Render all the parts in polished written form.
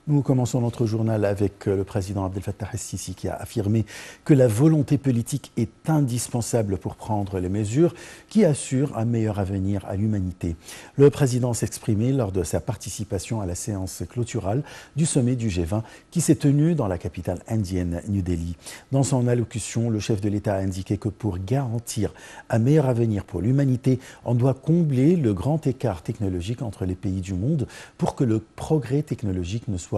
Nous commençons notre journal avec le président Abdel Fattah el-Sisi qui a affirmé que la volonté politique est indispensable pour prendre les mesures qui assurent un meilleur avenir à l'humanité. Le président s'est exprimé lors de sa participation à la séance clôturale du sommet du G20 qui s'est tenu dans la capitale indienne, New Delhi. Dans son allocution, le chef de l'État a indiqué que pour garantir un meilleur avenir pour l'humanité, on doit combler le grand écart technologique entre les pays du monde pour que le progrès technologique ne soit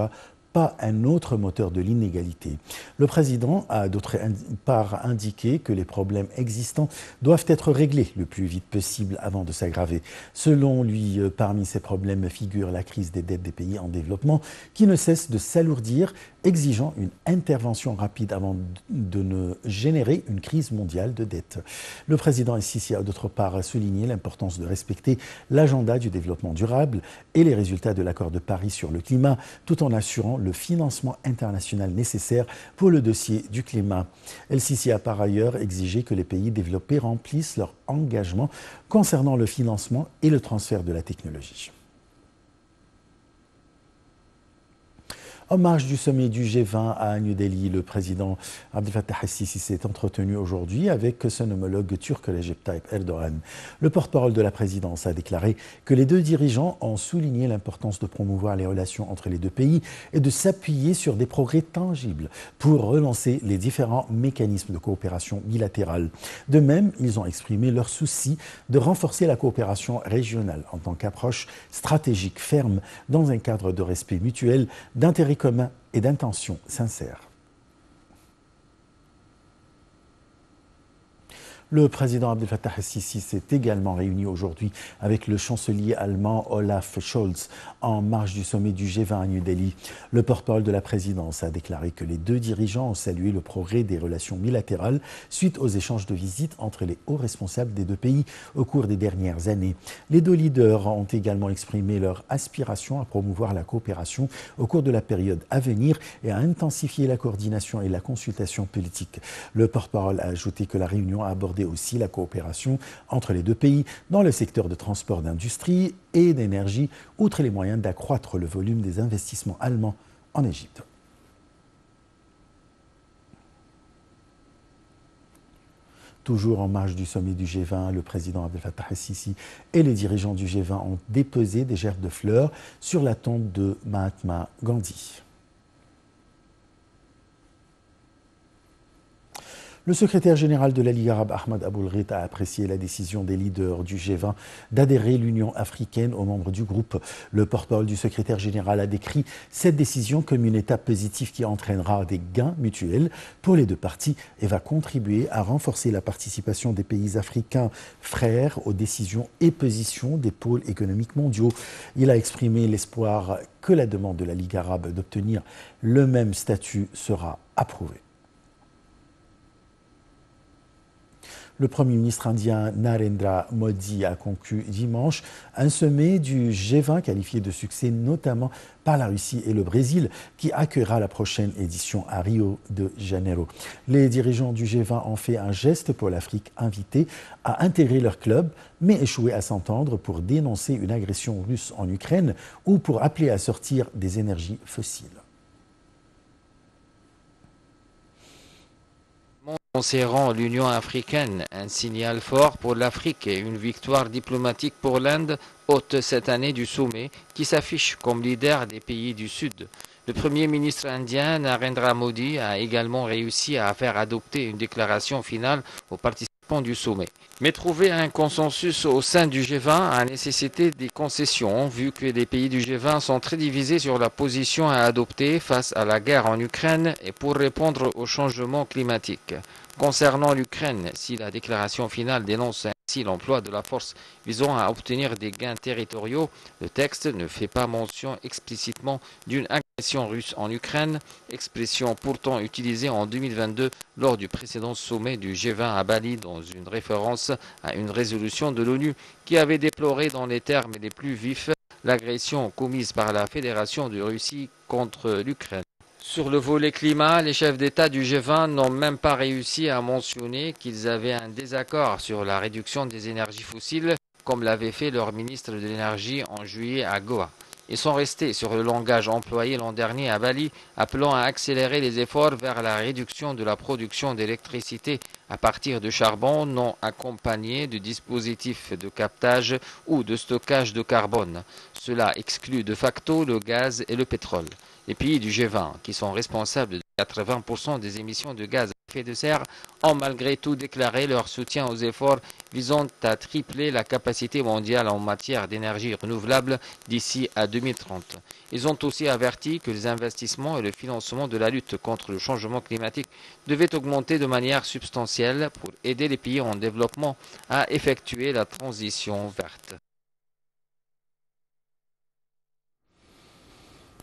pas un autre moteur de l'inégalité. Le président a d'autre part indiqué que les problèmes existants doivent être réglés le plus vite possible avant de s'aggraver. Selon lui, parmi ces problèmes figure la crise des dettes des pays en développement qui ne cesse de s'alourdir, exigeant une intervention rapide avant de ne générer une crise mondiale de dettes. Le président El-Sisi a d'autre part souligné l'importance de respecter l'agenda du développement durable et les résultats de l'accord de Paris sur le climat, tout en assurant le financement international nécessaire pour le dossier du climat. El-Sisi a par ailleurs exigé que les pays développés remplissent leur engagement concernant le financement et le transfert de la technologie. En marge du sommet du G20 à New Delhi, le président Abdel Fattah el-Sisi s'est entretenu aujourd'hui avec son homologue turc Recep Tayyip Erdogan. Le porte-parole de la présidence a déclaré que les deux dirigeants ont souligné l'importance de promouvoir les relations entre les deux pays et de s'appuyer sur des progrès tangibles pour relancer les différents mécanismes de coopération bilatérale. De même, ils ont exprimé leur souci de renforcer la coopération régionale en tant qu'approche stratégique ferme dans un cadre de respect mutuel, d'intérêt commun et d'intention sincère. Le président Abdel Fattah el-Sisi s'est également réuni aujourd'hui avec le chancelier allemand Olaf Scholz en marge du sommet du G20 à New Delhi. Le porte-parole de la présidence a déclaré que les deux dirigeants ont salué le progrès des relations bilatérales suite aux échanges de visites entre les hauts responsables des deux pays au cours des dernières années. Les deux leaders ont également exprimé leur aspiration à promouvoir la coopération au cours de la période à venir et à intensifier la coordination et la consultation politique. Le porte-parole a ajouté que la réunion a abordé aussi la coopération entre les deux pays dans le secteur de transport, d'industrie et d'énergie, outre les moyens d'accroître le volume des investissements allemands en Égypte. Toujours en marge du sommet du G20, le président Abdel Fattah el-Sisi et les dirigeants du G20 ont déposé des gerbes de fleurs sur la tombe de Mahatma Gandhi. Le secrétaire général de la Ligue arabe, Ahmad Aboulghit, a apprécié la décision des leaders du G20 d'adhérer l'Union africaine aux membres du groupe. Le porte-parole du secrétaire général a décrit cette décision comme une étape positive qui entraînera des gains mutuels pour les deux parties et va contribuer à renforcer la participation des pays africains frères aux décisions et positions des pôles économiques mondiaux. Il a exprimé l'espoir que la demande de la Ligue arabe d'obtenir le même statut sera approuvée. Le Premier ministre indien Narendra Modi a conclu dimanche un sommet du G20 qualifié de succès notamment par la Russie et le Brésil qui accueillera la prochaine édition à Rio de Janeiro. Les dirigeants du G20 ont fait un geste pour l'Afrique invitée à intégrer leur club mais échoué à s'entendre pour dénoncer une agression russe en Ukraine ou pour appeler à sortir des énergies fossiles. Considérant l'Union africaine un signal fort pour l'Afrique et une victoire diplomatique pour l'Inde, hôte cette année du sommet, qui s'affiche comme leader des pays du Sud. Le Premier ministre indien Narendra Modi a également réussi à faire adopter une déclaration finale aux participants du sommet. Mais trouver un consensus au sein du G20 a nécessité des concessions, vu que les pays du G20 sont très divisés sur la position à adopter face à la guerre en Ukraine et pour répondre au changement climatique. Concernant l'Ukraine, si la déclaration finale dénonce ainsi l'emploi de la force visant à obtenir des gains territoriaux, le texte ne fait pas mention explicitement d'une agression russe en Ukraine, expression pourtant utilisée en 2022 lors du précédent sommet du G20 à Bali dans une référence à une résolution de l'ONU qui avait déploré dans les termes les plus vifs l'agression commise par la Fédération de Russie contre l'Ukraine. Sur le volet climat, les chefs d'État du G20 n'ont même pas réussi à mentionner qu'ils avaient un désaccord sur la réduction des énergies fossiles, comme l'avait fait leur ministre de l'énergie en juillet à Goa. Ils sont restés sur le langage employé l'an dernier à Bali, appelant à accélérer les efforts vers la réduction de la production d'électricité à partir de charbon non accompagné de dispositifs de captage ou de stockage de carbone. Cela exclut de facto le gaz et le pétrole. Les pays du G20, qui sont responsables de 80% des émissions de gaz à effet de serre, ont malgré tout déclaré leur soutien aux efforts visant à tripler la capacité mondiale en matière d'énergie renouvelable d'ici à 2030. Ils ont aussi averti que les investissements et le financement de la lutte contre le changement climatique devaient augmenter de manière substantielle pour aider les pays en développement à effectuer la transition verte.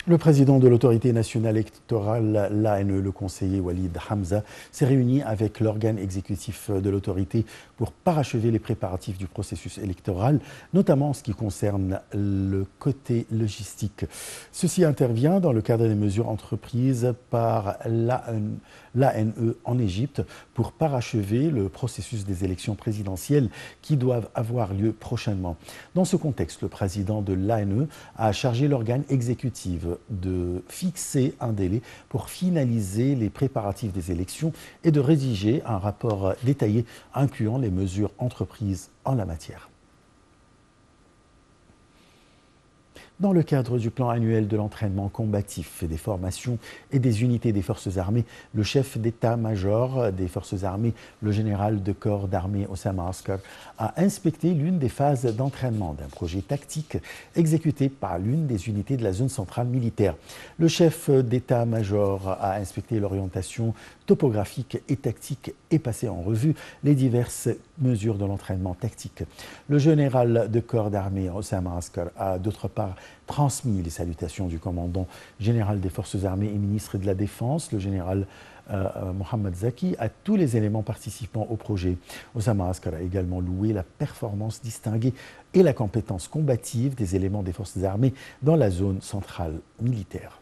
Le président de l'autorité nationale électorale, l'ANE, le conseiller Walid Hamza, s'est réuni avec l'organe exécutif de l'autorité pour parachever les préparatifs du processus électoral, notamment en ce qui concerne le côté logistique. Ceci intervient dans le cadre des mesures entreprises par l'ANE en Égypte pour parachever le processus des élections présidentielles qui doivent avoir lieu prochainement. Dans ce contexte, le président de l'ANE a chargé l'organe exécutif de fixer un délai pour finaliser les préparatifs des élections et de rédiger un rapport détaillé incluant les mesures entreprises en la matière. Dans le cadre du plan annuel de l'entraînement combatif, des formations et des unités des forces armées, le chef d'état-major des forces armées, le général de corps d'armée Osama Askar, a inspecté l'une des phases d'entraînement d'un projet tactique exécuté par l'une des unités de la zone centrale militaire. Le chef d'état-major a inspecté l'orientation topographique et tactique et passé en revue les diverses mesures de l'entraînement tactique. Le général de corps d'armée Osama Askar a d'autre part transmis les salutations du commandant général des forces armées et ministre de la Défense, le général Mohamed Zaki, à tous les éléments participant au projet. Osama Askar a également loué la performance distinguée et la compétence combative des éléments des forces armées dans la zone centrale militaire.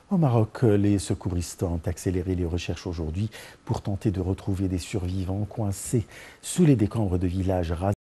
Au Maroc, les secouristes ont accéléré les recherches aujourd'hui pour tenter de retrouver des survivants coincés sous les décombres de villages rasés